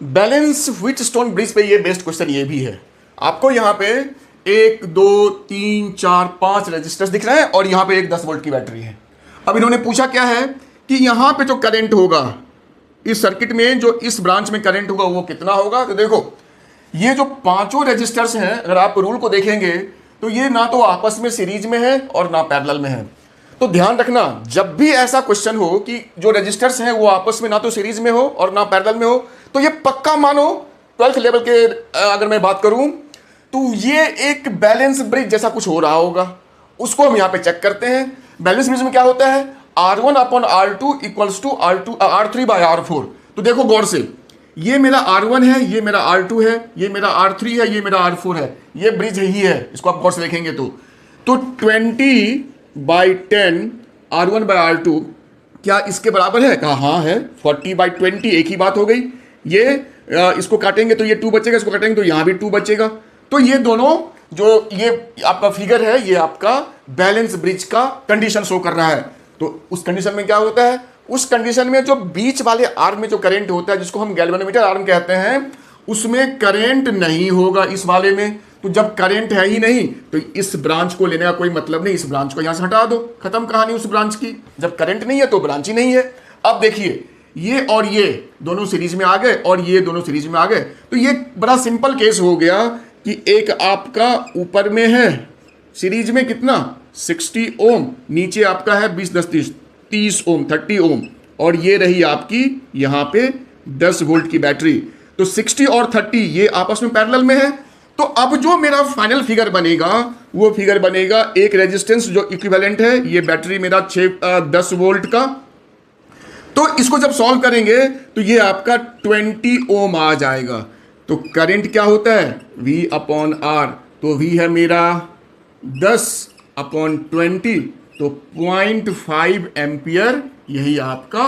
Balance which stone bridge पे ये best question ये भी है। आपको यहाँ पे 1 2 3 4 5 रजिस्टर्स दिख रहे हैं और यहाँ पे एक 10 वोल्ट की बैटरी है। अब इन्होंने पूछा क्या है कि यहाँ पे जो करंट होगा इस सर्किट में, जो इस ब्रांच में करंट होगा वो कितना होगा। तो देखो ये जो पांचों रजिस्टर्स हैं, अगर आप रूल को देखेंगे तो ये ना तो आपस में सीरीज में है और ना पैरेलल में है। तो ध्यान रखना, जब भी ऐसा क्वेश्चन हो कि जो रजिस्टर्स हैं वो आपस में ना तो सीरीज में हो और ना पैरेलल में हो, तो ये पक्का मानो 12th लेवल के अगर मैं बात करूं तो ये एक बैलेंस ब्रिज जैसा कुछ हो रहा होगा। उसको हम यहां पे चेक करते हैं। बैलेंस ब्रिज में क्या होता है, R1 upon R2 equals to R3 bye R4। तो देखो गौर से, ये मेरा R1 है, ये मेरा R2 है, ये मेरा R3 है, ये मेरा R4 है। ये ब्रिज ही है, इसको आप गौर से देखेंगे तो 20/10 R1 बाय R2 क्या इसके बराबर है? कहा हाँ है। 40/20 एक ही बात हो गई। ये इसको काटेंगे तो ये 2 बचेगा, इसको काटेंगे तो यहां भी 2 बचेगा। तो ये दोनों जो ये आपका फिगर है ये आपका बैलेंस ब्रिज का कंडीशन शो कर रहा है। तो उस कंडीशन में क्या होता है, उस कंडीशन में जो बीच वाले आर्म में जो करंट होता है जिसको हम गैल्वेनोमीटर आर्म कहते हैं, उसमें करंट नहीं होगा इस वाले में। तो जब करंट है ही नहीं तो इस ब्रांच को लेने का कोई मतलब नहीं, इस ब्रांच को यहां से हटा दो, खत्म कहानी उस ब्रांच की। जब करंट नहीं है तो ब्रांच ही नहीं है। अब देखिए ये और ये दोनों सीरीज में आ गए और ये दोनों सीरीज में आ गए। तो ये बड़ा सिंपल केस हो गया कि एक आपका ऊपर में है सीरीज में कितना 60 ओम, नीचे आपका है 20 10 30 ओम 30 ओम, और ये रही आपकी यहां पे 10 वोल्ट की बैटरी। तो 60 और 30 ये आपस में पैरेलल में है। तो अब जो मेरा फाइनल फिगर बनेगा वो फिगर बनेगा एक रेजिस्टेंस जो इक्विवेलेंट है, ये बैटरी मेरा 10 वोल्ट का। तो इसको जब सॉल्व करेंगे तो ये आपका 20 ओम आ जाएगा। तो करंट क्या होता है V अपॉन R, तो V है मेरा 10 अपॉन 20, तो 0.5 एम्पियर यही आपका